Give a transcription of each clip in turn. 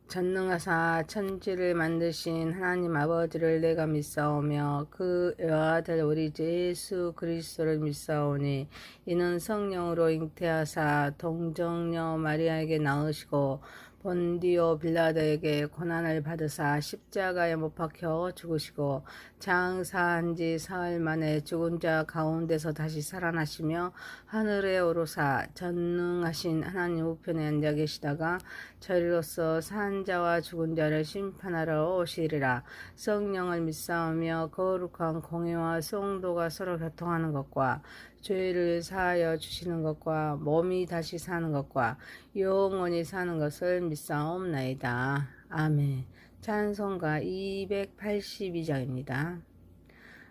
전능하사 천지를 만드신 하나님 아버지를 내가 믿사오며 그 외아들 우리 예수 그리스도를 믿사오니 이는 성령으로 잉태하사 동정녀 마리아에게 낳으시고 본디오 빌라도에게 고난을 받으사 십자가에 못 박혀 죽으시고 장사한 지 사흘 만에 죽은 자 가운데서 다시 살아나시며 하늘에 오르사 전능하신 하나님 우편에 앉아 계시다가 저리로서 산 자와 죽은 자를 심판하러 오시리라. 성령을 믿사오며 거룩한 공회와 성도가 서로 교통하는 것과 죄를 사하여 주시는 것과 몸이 다시 사는 것과 영원히 사는 것을 믿사옵나이다. 아멘. 찬송가 282장입니다.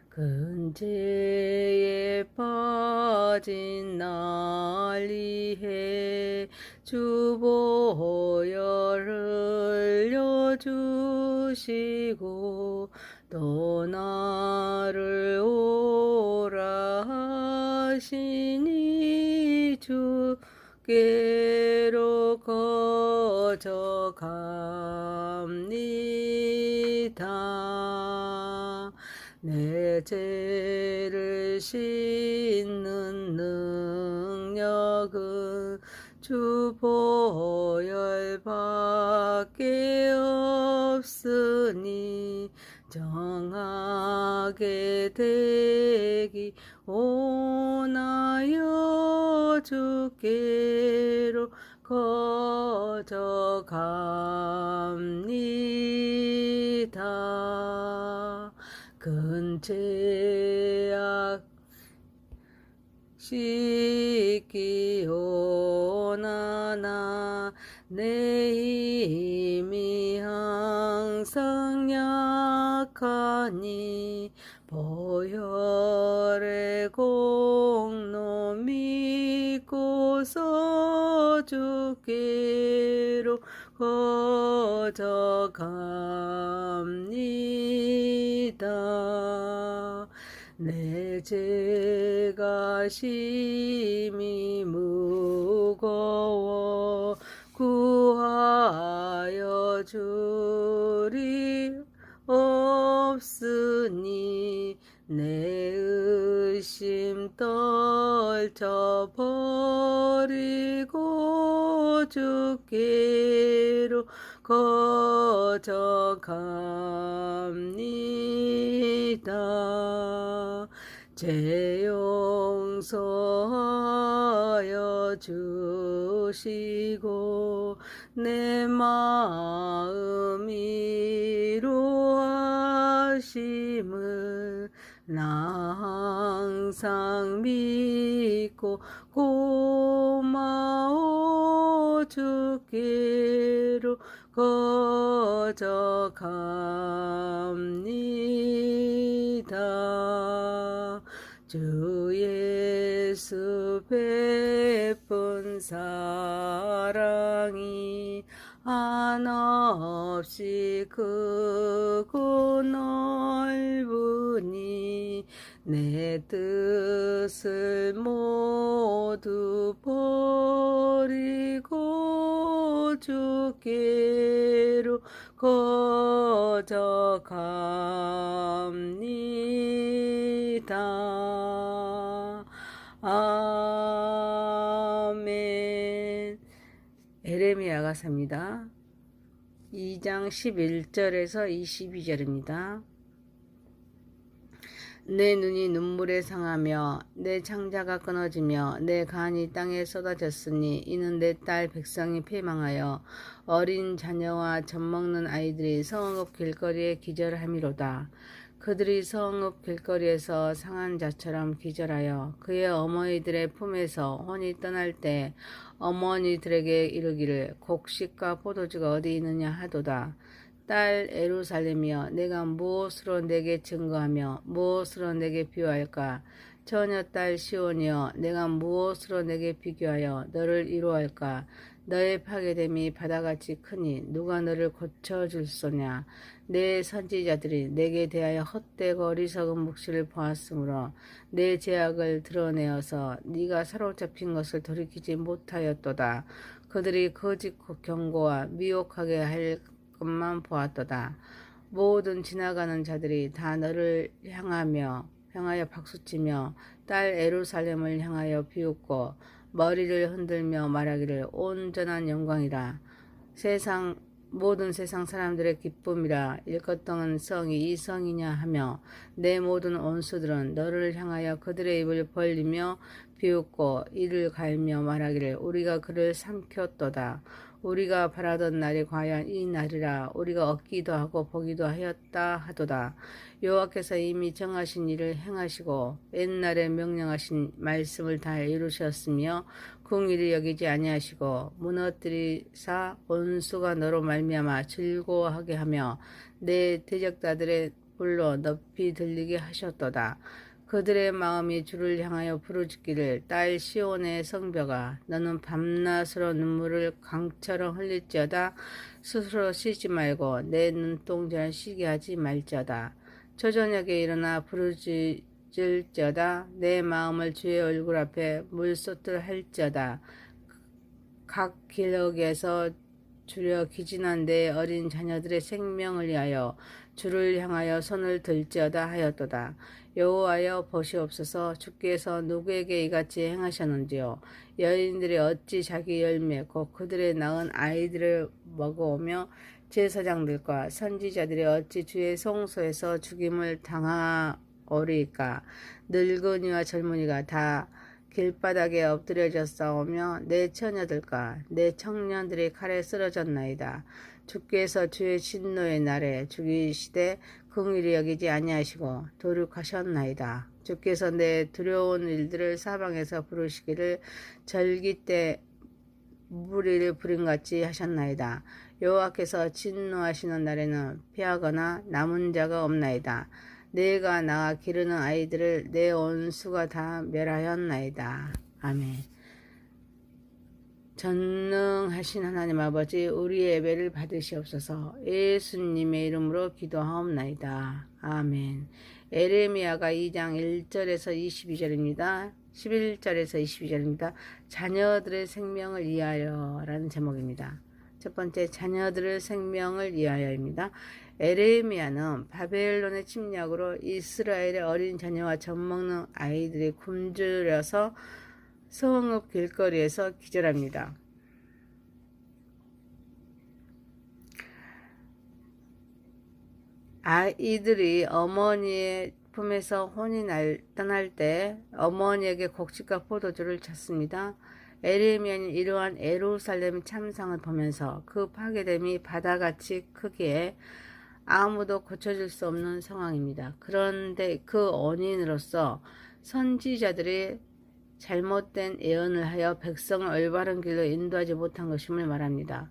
근죄에 빠진 날 위해 주 보혈을 흘려주시고 또 나를 오라 하시니 주께로 거저갑니다. 내 죄를 씻는 능력은 주 보혈밖에 없으니 정하게 되기 원하여 주께로 거저갑니다. 근죄악 씻기 원하나 내 힘이 항상 약하니 보혈의 공로 믿고서 주께로 거저갑니다. 내 죄가 심히 무거워 구하여 줄이 없으니 내 의심 떨쳐버리고 주께로 거저갑니다. 죄 용서하여 주시고 내 마음 위로하심을 나 항상 믿고 고마워 주께로 거저갑니다. 주 예수 베푼 사랑이 한없이 크고 넓으니 내 뜻을 모두 버리고 주께로 거저갑니다. 아멘. 에레미야 가사입니다. 2장 11절에서 22절입니다. 내 눈이 눈물에 상하며 내 창자가 끊어지며 내 간이 땅에 쏟아졌으니 이는 내 딸 백성이 패망하여 어린 자녀와 젖먹는 아이들이 성읍 길거리에 기절함이로다. 그들이 성읍 길거리에서 상한 자처럼 기절하여 그의 어머니들의 품에서 혼이 떠날 때 어머니들에게 이르기를 곡식과 포도주가 어디 있느냐 하도다. 딸 에루살렘이여, 내가 무엇으로 내게 증거하며 무엇으로 내게 비유할까? 처녀 딸 시온이여, 내가 무엇으로 내게 비교하여 너를 이루할까? 너의 파괴됨이 바다같이 크니 누가 너를 고쳐줄소냐? 내 선지자들이 내게 대하여 헛되고 어리석은 묵시를 보았으므로 내 죄악을 드러내어서 네가 사로잡힌 것을 돌이키지 못하였도다. 그들이 거짓 경고와 미혹하게 할 것만 보았도다. 모든 지나가는 자들이 다 너를 향하여 박수치며 딸 예루살렘을 향하여 비웃고 머리를 흔들며 말하기를 온전한 영광이라. 모든 세상 사람들의 기쁨이라. 일컫던 성이 이 성이냐 하며 내 모든 원수들은 너를 향하여 그들의 입을 벌리며 비웃고 이를 갈며 말하기를 우리가 그를 삼켰도다. 우리가 바라던 날이 과연 이 날이라. 우리가 얻기도 하고 보기도 하였다 하도다. 여호와께서 이미 정하신 일을 행하시고 옛날에 명령하신 말씀을 다 이루셨으며 긍휼히 여기지 아니하시고 무너뜨리사 원수가 너로 말미암아 즐거워하게 하며 내 대적자들의 불로 높이 들리게 하셨도다. 그들의 마음이 주를 향하여 부르짖기를 딸 시온의 성벽아 너는 밤낮으로 눈물을 강처럼 흘릴지어다. 스스로 쉬지 말고 내 눈동자를 쉬게 하지 말지어다. 초저녁에 일어나 부르짖을지어다. 내 마음을 주의 얼굴 앞에 물쏟듯 할지어다. 각 기력에서 주려 기진한 내 어린 자녀들의 생명을 위하여 주를 향하여 손을 들지어다 하였도다. 여호와여 보시옵소서. 주께서 누구에게 이같이 행하셨는지요. 여인들이 어찌 자기 열매 곧 그들의 낳은 아이들을 먹어오며 제사장들과 선지자들이 어찌 주의 성소에서 죽임을 당하오리까. 늙은이와 젊은이가 다 길바닥에 엎드려졌사오며 내 처녀들과 내 청년들이 칼에 쓰러졌나이다. 주께서 주의 진노의 날에 죽이시되 긍휼히 여기지 아니하시고 도륙하셨나이다. 주께서 내 두려운 일들을 사방에서 부르시기를 절기 때 무리를 부림같이 하셨나이다. 여호와께서 진노하시는 날에는 피하거나 남은 자가 없나이다. 내가 낳아 기르는 아이들을 내 원수가 다 멸하였나이다. 아멘. 전능하신 하나님 아버지, 우리의 예배를 받으시옵소서. 예수님의 이름으로 기도하옵나이다. 아멘. 에레미야가 2장 1절에서 22절입니다. 11절에서 22절입니다. 자녀들의 생명을 위하여 라는 제목입니다. 첫 번째, 자녀들의 생명을 위하여입니다. 에레미야는 바벨론의 침략으로 이스라엘의 어린 자녀와 젖먹는 아이들이 굶주려서 성읍 길거리에서 기절합니다. 아이들이 어머니의 품에서 혼이 떠날 때 어머니에게 곡식과 포도주를 줬습니다. 에레미야는 이러한 예루살렘 참상을 보면서 그 파괴됨이 바다같이 크기에 아무도 고쳐줄 수 없는 상황입니다. 그런데 그 원인으로서 선지자들이 잘못된 예언을 하여 백성을 올바른 길로 인도하지 못한 것임을 말합니다.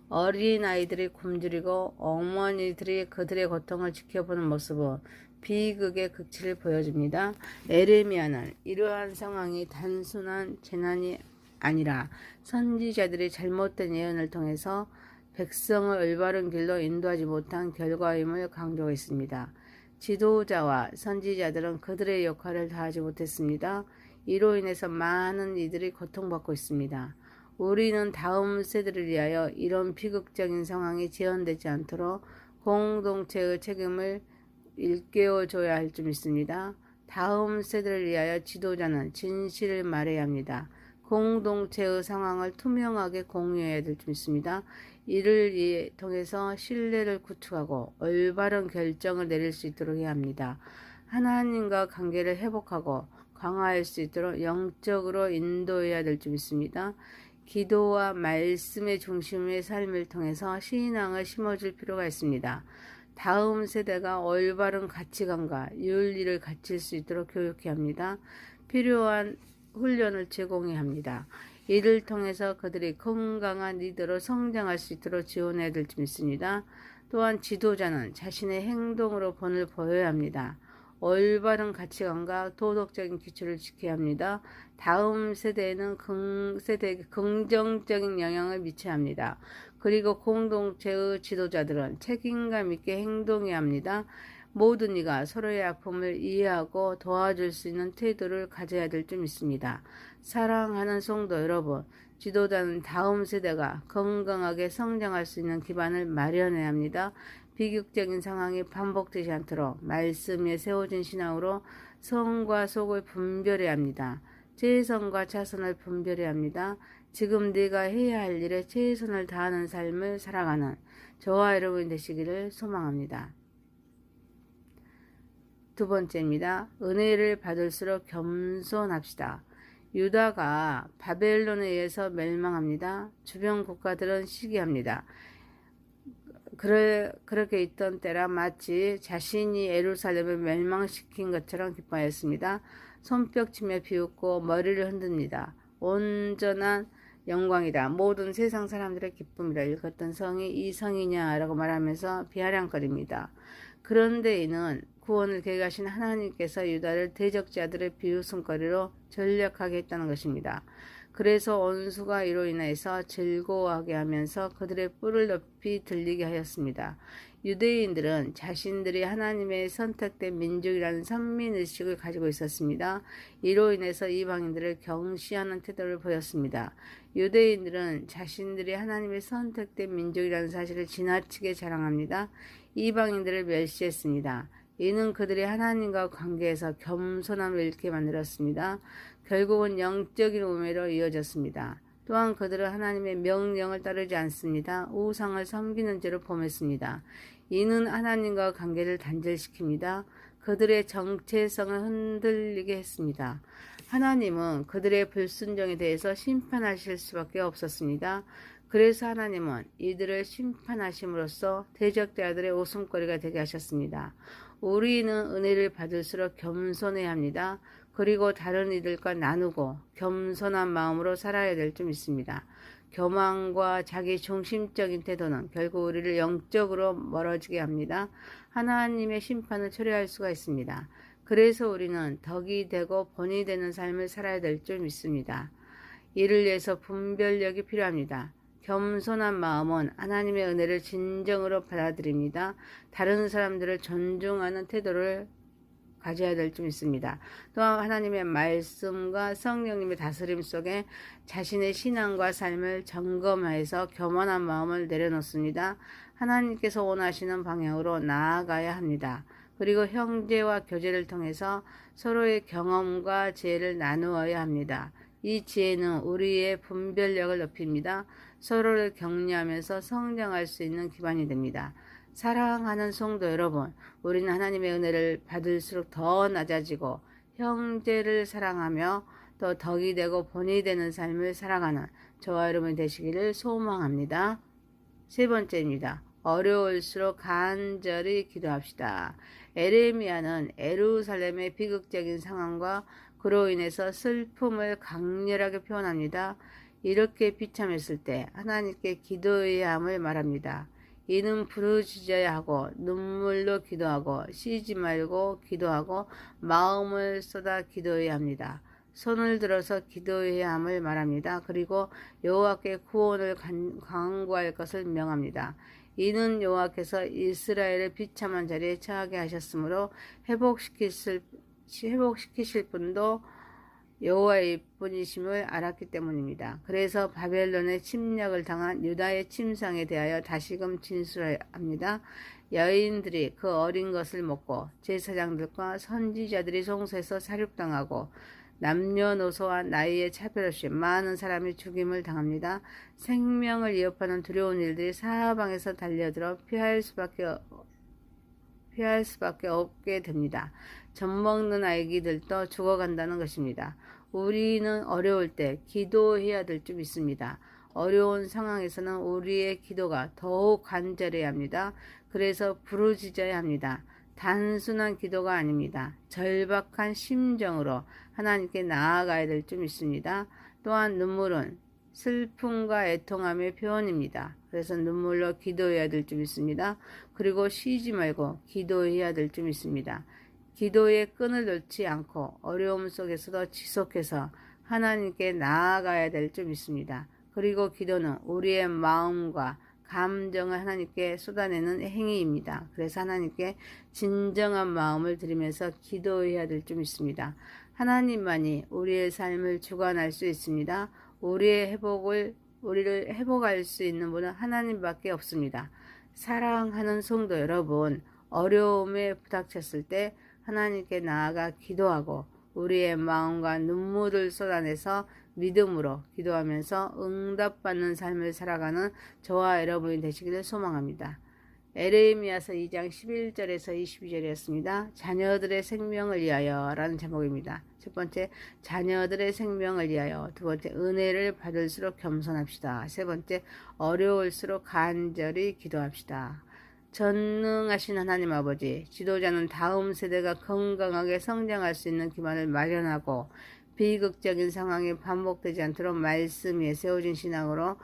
어린아이들이 굶주리고 어머니들이 그들의 고통을 지켜보는 모습은 비극의 극치를 보여줍니다. 에레미야는 이러한 상황이 단순한 재난이 아니라 선지자들이 잘못된 예언을 통해서 백성을 올바른 길로 인도하지 못한 결과임을 강조했습니다. 지도자와 선지자들은 그들의 역할을 다하지 못했습니다. 이로 인해서 많은 이들이 고통받고 있습니다. 우리는 다음 세대를 위하여 이런 비극적인 상황이 재현되지 않도록 공동체의 책임을 일깨워줘야 할 줄 믿습니다. 다음 세대를 위하여 지도자는 진실을 말해야 합니다. 공동체의 상황을 투명하게 공유해야 될 줄 믿습니다. 이를 통해서 신뢰를 구축하고 올바른 결정을 내릴 수 있도록 해야 합니다. 하나님과 관계를 회복하고 강화할 수 있도록 영적으로 인도해야 될 줄 믿습니다. 기도와 말씀의 중심의 삶을 통해서 신앙을 심어줄 필요가 있습니다. 다음 세대가 올바른 가치관과 윤리를 갖출 수 있도록 교육해야 합니다. 필요한 훈련을 제공해야 합니다. 이를 통해서 그들이 건강한 리더로 성장할 수 있도록 지원해야 될 줄 믿습니다. 또한 지도자는 자신의 행동으로 본을 보여야 합니다. 올바른 가치관과 도덕적인 기초를 지켜야 합니다. 다음 세대에는 긍정적인 영향을 미쳐야 합니다. 그리고 공동체의 지도자들은 책임감 있게 행동해야 합니다. 모든 이가 서로의 아픔을 이해하고 도와줄 수 있는 태도를 가져야 될 줄 믿습니다. 사랑하는 성도 여러분, 지도자는 다음 세대가 건강하게 성장할 수 있는 기반을 마련해야 합니다. 비극적인 상황이 반복되지 않도록 말씀에 세워진 신앙으로 성과 속을 분별해야 합니다. 최선과 차선을 분별해야 합니다. 지금 내가 해야 할 일에 최선을 다하는 삶을 살아가는 저와 여러분이 되시기를 소망합니다. 두 번째입니다. 은혜를 받을수록 겸손합시다. 유다가 바벨론에 의해서 멸망합니다. 주변 국가들은 시기합니다. 그렇게 있던 때라 마치 자신이 예루살렘을 멸망시킨 것처럼 기뻐하였습니다. 손뼉치며 비웃고 머리를 흔듭니다. 온전한 영광이다. 모든 세상 사람들의 기쁨이라. 읽었던 성이 이 성이냐라고 말하면서 비아냥거립니다. 그런데 이는 구원을 계획하신 하나님께서 유다를 대적자들의 비웃음거리로 전략하게 했다는 것입니다. 그래서 원수가 이로 인해서 즐거워하게 하면서 그들의 뿔을 높이 들리게 하였습니다. 유대인들은 자신들이 하나님의 선택된 민족이라는 선민의식을 가지고 있었습니다. 이로 인해서 이방인들을 경시하는 태도를 보였습니다. 유대인들은 자신들이 하나님의 선택된 민족이라는 사실을 지나치게 자랑합니다. 이방인들을 멸시했습니다. 이는 그들이 하나님과 관계에서 겸손함을 잃게 만들었습니다. 결국은 영적인 우매로 이어졌습니다. 또한 그들은 하나님의 명령을 따르지 않습니다. 우상을 섬기는 죄로 범했습니다. 이는 하나님과 관계를 단절시킵니다. 그들의 정체성을 흔들리게 했습니다. 하나님은 그들의 불순종에 대해서 심판하실 수밖에 없었습니다. 그래서 하나님은 이들을 심판하심으로써 대적자들의 웃음거리가 되게 하셨습니다. 우리는 은혜를 받을수록 겸손해야 합니다. 그리고 다른 이들과 나누고 겸손한 마음으로 살아야 될 줄 믿습니다. 교만과 자기 중심적인 태도는 결국 우리를 영적으로 멀어지게 합니다. 하나님의 심판을 초래할 수가 있습니다. 그래서 우리는 덕이 되고 본이 되는 삶을 살아야 될 줄 믿습니다. 이를 위해서 분별력이 필요합니다. 겸손한 마음은 하나님의 은혜를 진정으로 받아들입니다. 다른 사람들을 존중하는 태도를 가져야 될 줄 믿습니다. 또한 하나님의 말씀과 성령님의 다스림 속에 자신의 신앙과 삶을 점검해서 교만한 마음을 내려놓습니다. 하나님께서 원하시는 방향으로 나아가야 합니다. 그리고 형제와 교제를 통해서 서로의 경험과 지혜를 나누어야 합니다. 이 지혜는 우리의 분별력을 높입니다. 서로를 격려하면서 성장할 수 있는 기반이 됩니다. 사랑하는 성도 여러분, 우리는 하나님의 은혜를 받을수록 더 낮아지고 형제를 사랑하며 또 덕이 되고 본이 되는 삶을 살아가는 저와 여러분이 되시기를 소망합니다. 세 번째입니다. 어려울수록 간절히 기도합시다. 에레미야는 예루살렘의 비극적인 상황과 그로 인해서 슬픔을 강렬하게 표현합니다. 이렇게 비참했을 때 하나님께 기도해야 함을 말합니다. 이는 부르짖어야 하고 눈물로 기도하고 쉬지 말고 기도하고 마음을 쏟아 기도해야 합니다. 손을 들어서 기도해야 함을 말합니다. 그리고 여호와께 구원을 간구할 것을 명합니다. 이는 여호와께서 이스라엘을 비참한 자리에 처하게 하셨으므로 회복시키실 분도 여호와의 분이심을 알았기 때문입니다. 그래서 바벨론의 침략을 당한 유다의 침상에 대하여 다시금 진술합니다. 여인들이 그 어린 것을 먹고 제사장들과 선지자들이 송사해서 살육당하고 남녀노소와 나이에 차별 없이 많은 사람이 죽임을 당합니다. 생명을 위협하는 두려운 일들이 사방에서 달려들어 피할 수밖에 없게 됩니다. 젖먹는 아기들도 죽어간다는 것입니다. 우리는 어려울 때 기도해야 될 줄 믿습니다. 어려운 상황에서는 우리의 기도가 더욱 간절해야 합니다. 그래서 부르짖어야 합니다. 단순한 기도가 아닙니다. 절박한 심정으로 하나님께 나아가야 될 줄 믿습니다. 또한 눈물은 슬픔과 애통함의 표현입니다. 그래서 눈물로 기도해야 될 줄 믿습니다. 그리고 쉬지 말고 기도해야 될 줄 믿습니다. 기도의 끈을 놓지 않고 어려움 속에서도 지속해서 하나님께 나아가야 될 줄 믿습니다. 그리고 기도는 우리의 마음과 감정을 하나님께 쏟아내는 행위입니다. 그래서 하나님께 진정한 마음을 드리면서 기도해야 될 줄 믿습니다. 하나님만이 우리의 삶을 주관할 수 있습니다. 우리를 회복할 수 있는 분은 하나님밖에 없습니다. 사랑하는 성도 여러분, 어려움에 부닥쳤을 때 하나님께 나아가 기도하고 우리의 마음과 눈물을 쏟아내서 믿음으로 기도하면서 응답받는 삶을 살아가는 저와 여러분이 되시기를 소망합니다. 에레미야서 2장 11절에서 22절이었습니다. 자녀들의 생명을 위하여 라는 제목입니다. 첫 번째, 자녀들의 생명을 위하여. 두 번째, 은혜를 받을수록 겸손합시다. 세 번째, 어려울수록 간절히 기도합시다. 전능하신 하나님 아버지, 지도자는 다음 세대가 건강하게 성장할 수 있는 기반을 마련하고 비극적인 상황이 반복되지 않도록 말씀 위에 세워진 신앙으로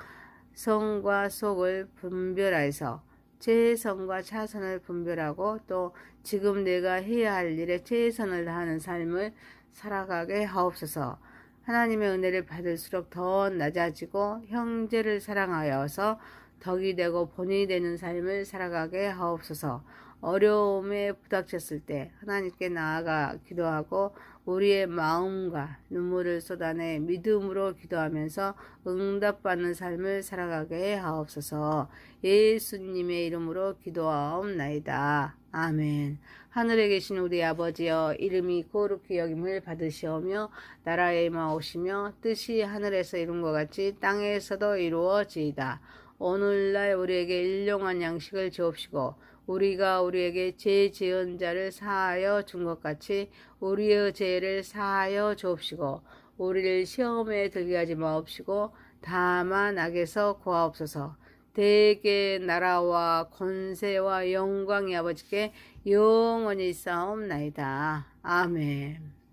성과 속을 분별하여서 최선과 차선을 분별하고 또 지금 내가 해야 할 일에 최선을 다하는 삶을 살아가게 하옵소서. 하나님의 은혜를 받을수록 더 낮아지고 형제를 사랑하여서 덕이 되고 본이 되는 삶을 살아가게 하옵소서. 어려움에 부닥쳤을 때 하나님께 나아가 기도하고 우리의 마음과 눈물을 쏟아내 믿음으로 기도하면서 응답받는 삶을 살아가게 하옵소서. 예수님의 이름으로 기도하옵나이다. 아멘. 하늘에 계신 우리 아버지여, 이름이 거룩히 여김을 받으시오며 나라에 임하오시며 뜻이 하늘에서 이룬 것 같이 땅에서도 이루어지이다. 오늘날 우리에게 일용할 양식을 주옵시고 우리가 우리에게 죄 지은 자를 사하여 준 것 같이 우리의 죄를 사하여 주옵시고 우리를 시험에 들게 하지 마옵시고 다만 악에서 구하옵소서. 대개 나라와 권세와 영광이 아버지께 영원히 있사옵나이다. 아멘.